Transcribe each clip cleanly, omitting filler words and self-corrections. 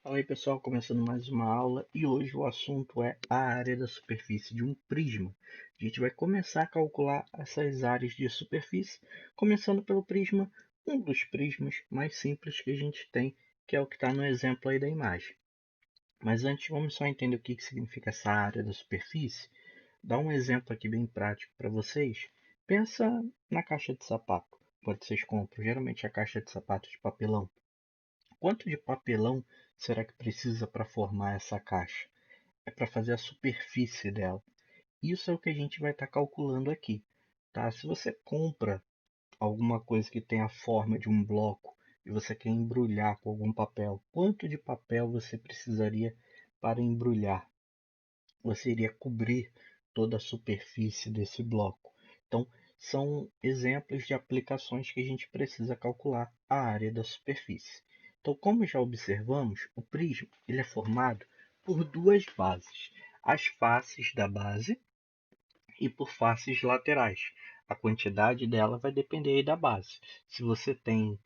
Fala aí pessoal, começando mais uma aula e hoje o assunto é a área da superfície de um prisma. A gente vai começar a calcular essas áreas de superfície, começando pelo prisma, um dos prismas mais simples que a gente tem, que é o que está no exemplo aí da imagem. Mas antes vamos só entender o que significa essa área da superfície. Dá um exemplo aqui bem prático para vocês. Pensa na caixa de sapato, quando vocês compram, geralmente a caixa de sapato de papelão. Quanto de papelão será que precisa para formar essa caixa? É para fazer a superfície dela. Isso é o que a gente vai estar calculando aqui. Tá? Se você compra alguma coisa que tem a forma de um bloco e você quer embrulhar com algum papel, quanto de papel você precisaria para embrulhar? Você iria cobrir toda a superfície desse bloco. Então, são exemplos de aplicações que a gente precisa calcular a área da superfície. Então, como já observamos, o prisma ele é formado por duas bases, as faces da base e por faces laterais. A quantidade dela vai depender aí da base. Se você tem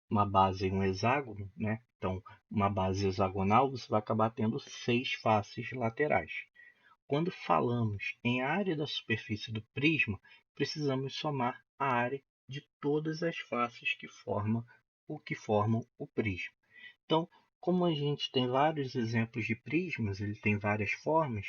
uma base em um hexágono, né? Então, uma base hexagonal, você vai acabar tendo 6 faces laterais. Quando falamos em área da superfície do prisma, precisamos somar a área de todas as faces que formam o prisma. Então, como a gente tem vários exemplos de prismas, ele tem várias formas,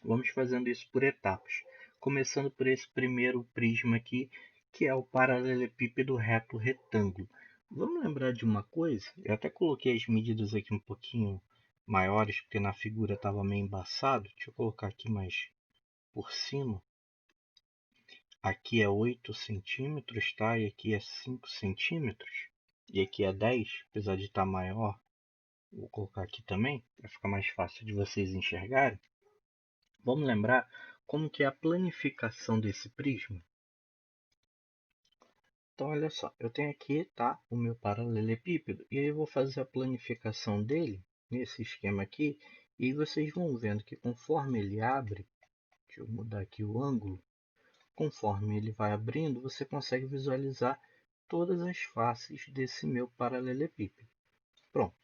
vamos fazendo isso por etapas. Começando por esse primeiro prisma aqui, que é o paralelepípedo reto retângulo. Vamos lembrar de uma coisa? Eu até coloquei as medidas aqui um pouquinho maiores, porque na figura estava meio embaçado. Deixa eu colocar aqui mais por cima. Aqui é 8 centímetros, tá? E aqui é 5 centímetros. E aqui é 10, apesar de estar maior. Vou colocar aqui também, para ficar mais fácil de vocês enxergarem. Vamos lembrar como que é a planificação desse prisma? Então, olha só, eu tenho aqui, tá, o meu paralelepípedo, e aí eu vou fazer a planificação dele nesse esquema aqui, e vocês vão vendo que conforme ele abre, deixa eu mudar aqui o ângulo, conforme ele vai abrindo, você consegue visualizar todas as faces desse meu paralelepípedo. Pronto,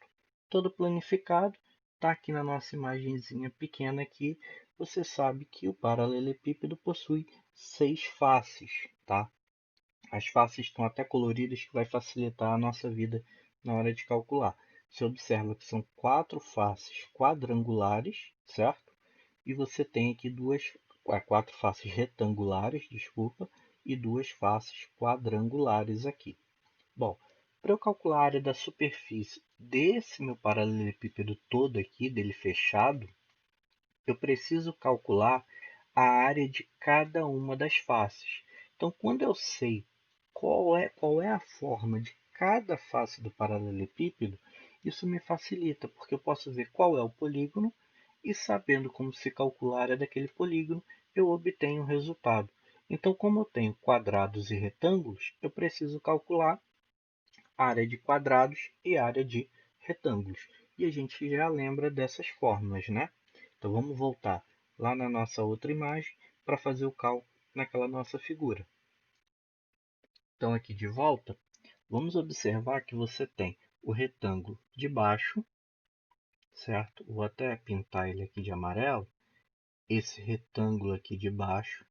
todo planificado, está aqui na nossa imagenzinha pequena aqui, você sabe que o paralelepípedo possui 6 faces, tá? As faces estão até coloridas, que vai facilitar a nossa vida na hora de calcular. Você observa que são 4 faces quadrangulares, certo? E você tem aqui 4 faces retangulares, desculpa, e 2 faces quadrangulares aqui. Bom, para eu calcular a área da superfície desse meu paralelepípedo todo aqui, dele fechado, eu preciso calcular a área de cada uma das faces. Então, quando eu sei qual é a forma de cada face do paralelepípedo, isso me facilita, porque eu posso ver qual é o polígono e, sabendo como se calcular a área daquele polígono, eu obtenho o resultado. Então, como eu tenho quadrados e retângulos, eu preciso calcular área de quadrados e área de retângulos. E a gente já lembra dessas fórmulas, né? Então vamos voltar lá na nossa outra imagem para fazer o cálculo naquela nossa figura. Então aqui de volta, vamos observar que você tem o retângulo de baixo, certo? Vou até pintar ele aqui de amarelo. Esse retângulo aqui de baixo,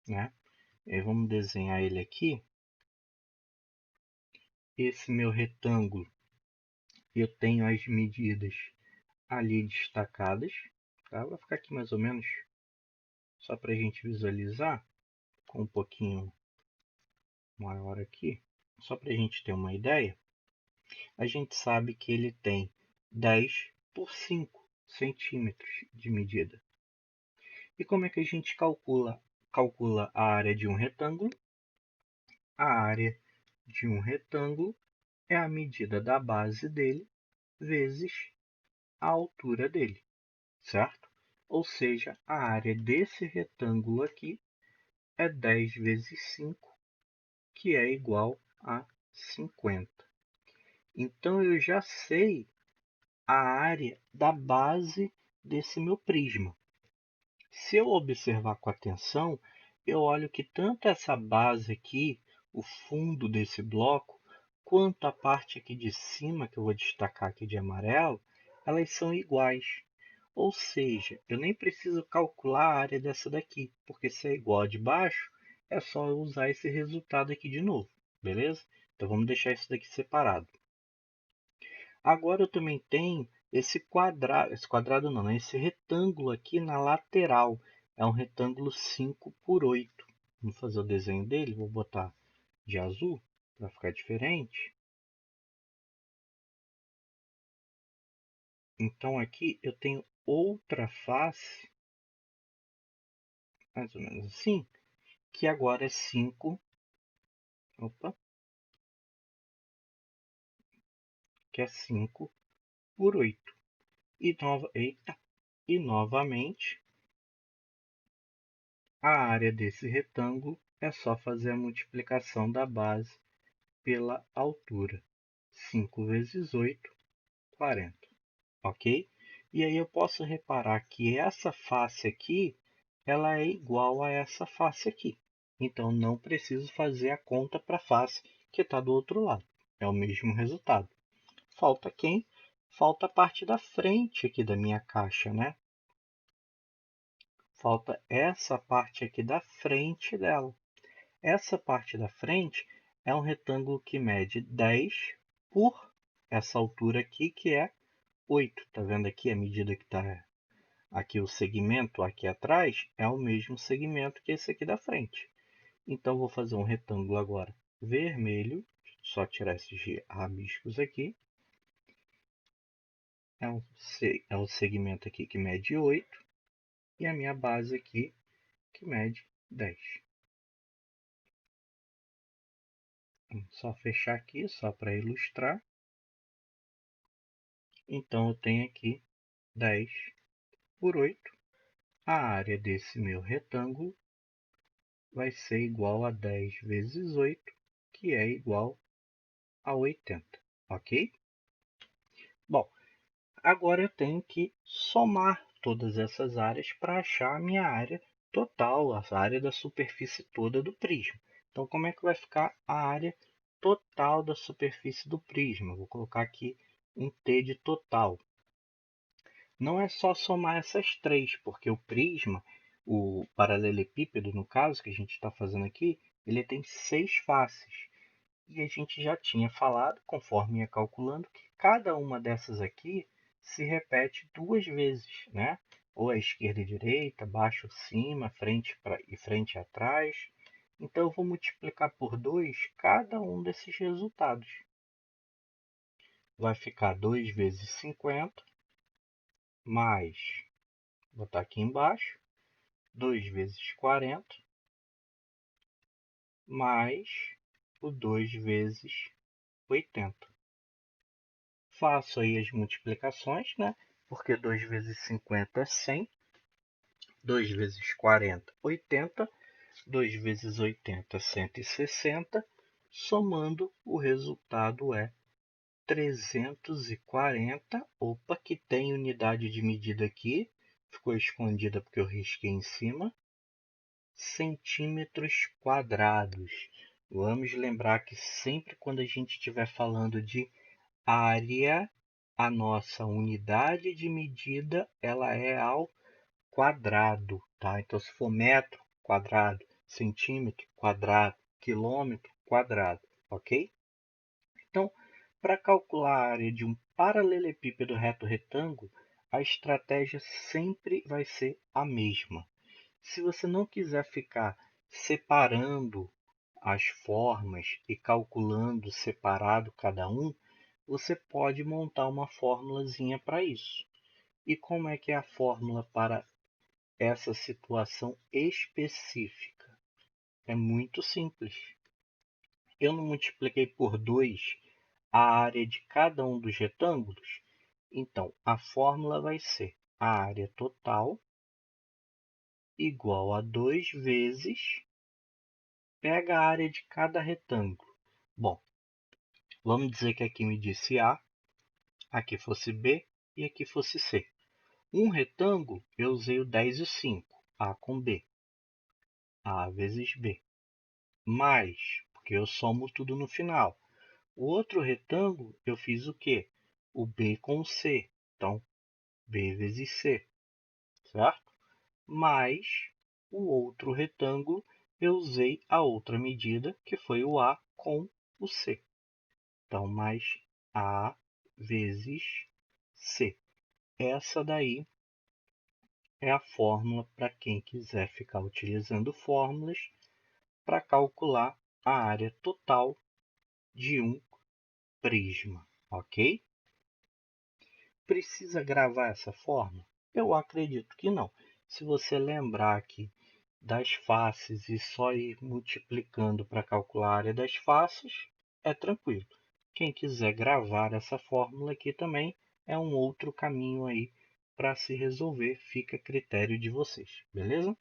né? E aí vamos desenhar ele aqui. Esse meu retângulo, eu tenho as medidas ali destacadas, tá? Vai ficar aqui mais ou menos só para a gente visualizar, com um pouquinho maior aqui, só para a gente ter uma ideia. A gente sabe que ele tem 10 por 5 centímetros de medida. E como é que a gente calcula a área de um retângulo? A área de um retângulo é a medida da base dele vezes a altura dele, certo? Ou seja, a área desse retângulo aqui é 10 vezes 5, que é igual a 50. Então, eu já sei a área da base desse meu prisma. Se eu observar com atenção, eu olho que tanto essa base aqui, o fundo desse bloco, quanto à parte aqui de cima, que eu vou destacar aqui de amarelo, elas são iguais. Ou seja, eu nem preciso calcular a área dessa daqui, porque se é igual a de baixo, é só eu usar esse resultado aqui de novo, beleza? Então vamos deixar isso daqui separado. Agora eu também tenho esse quadrado não, né? Esse retângulo aqui na lateral. É um retângulo 5 por 8. Vamos fazer o desenho dele, vou botar de azul para ficar diferente. Então aqui eu tenho outra face, mais ou menos assim, que agora é 5, opa, que é 5 por 8. E novamente, a área desse retângulo é só fazer a multiplicação da base pela altura. 5 vezes 8, 40. Ok? E aí eu posso reparar que essa face aqui, ela é igual a essa face aqui. Então, não preciso fazer a conta para a face que está do outro lado. É o mesmo resultado. Falta quem? Falta a parte da frente aqui da minha caixa, né? Falta essa parte aqui da frente dela. Essa parte da frente é um retângulo que mede 10 por essa altura aqui, que é 8. Tá vendo aqui a medida que está aqui o segmento aqui atrás? É o mesmo segmento que esse aqui da frente. Então, vou fazer um retângulo agora vermelho. Só tirar esses rabiscos aqui. É o segmento aqui que mede 8. E a minha base aqui que mede 10. Só fechar aqui, só para ilustrar. Então, eu tenho aqui 10 por 8. A área desse meu retângulo vai ser igual a 10 vezes 8, que é igual a 80, ok? Bom, agora eu tenho que somar todas essas áreas para achar a minha área total, a área da superfície toda do prisma. Então, como é que vai ficar a área total da superfície do prisma? Vou colocar aqui um T de total. Não é só somar essas três, porque o prisma, o paralelepípedo, no caso, que a gente está fazendo aqui, ele tem 6 faces. E a gente já tinha falado, conforme ia calculando, que cada uma dessas aqui se repete 2 vezes, né? Ou a esquerda e direita, baixo, cima, frente e frente e atrás. Então, eu vou multiplicar por 2 cada um desses resultados. Vai ficar 2 vezes 50, mais, vou botar aqui embaixo, 2 vezes 40, mais o 2 vezes 80. Faço aí as multiplicações, né? Porque 2 vezes 50 é 100, 2 vezes 40, 80, 2 vezes 80, 160. Somando, o resultado é 340. Opa, que tem unidade de medida aqui. Ficou escondida porque eu risquei em cima. Centímetros quadrados. Vamos lembrar que sempre quando a gente estiver falando de área, a nossa unidade de medida ela é ao quadrado, tá? Então, se for metro quadrado, centímetro quadrado, quilômetro quadrado, ok? Então, para calcular a área de um paralelepípedo reto retângulo, a estratégia sempre vai ser a mesma. Se você não quiser ficar separando as formas e calculando separado cada um, você pode montar uma formulazinha para isso. E como é que é a fórmula para essa situação específica? É muito simples. Eu não multipliquei por 2 a área de cada um dos retângulos? Então, a fórmula vai ser a área total igual a 2 vezes, pega a área de cada retângulo. Bom, vamos dizer que aqui me disse A, aqui fosse B e aqui fosse C. Um retângulo, eu usei o 10 e o 5, A com B. A vezes B. Mais, porque eu somo tudo no final. O outro retângulo, eu fiz o quê? O B com C. Então, B vezes C, certo? Mais o outro retângulo, eu usei a outra medida, que foi o A com o C. Então, mais A vezes C. Essa daí é a fórmula para quem quiser ficar utilizando fórmulas para calcular a área total de um prisma, ok? Precisa gravar essa fórmula? Eu acredito que não. Se você lembrar aqui das faces e só ir multiplicando para calcular a área das faces, é tranquilo. Quem quiser gravar essa fórmula aqui também é um outro caminho aí para se resolver, fica a critério de vocês, beleza?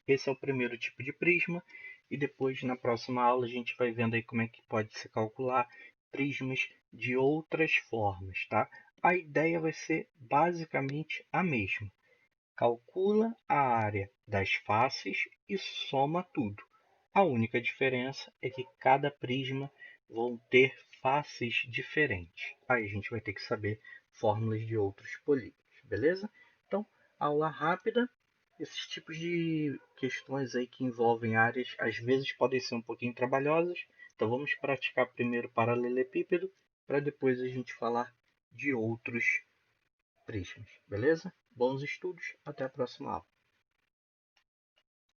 Esse é o primeiro tipo de prisma e depois na próxima aula a gente vai vendo aí como é que pode se calcular prismas de outras formas, tá? A ideia vai ser basicamente a mesma. Calcula a área das faces e soma tudo. A única diferença é que cada prisma vão ter faces diferentes. Aí a gente vai ter que saber fórmulas de outros polígonos, beleza? Então, aula rápida. Esses tipos de questões aí que envolvem áreas, às vezes podem ser um pouquinho trabalhosas. Então vamos praticar primeiro paralelepípedo, para depois a gente falar de outros prismas, beleza? Bons estudos, até a próxima aula.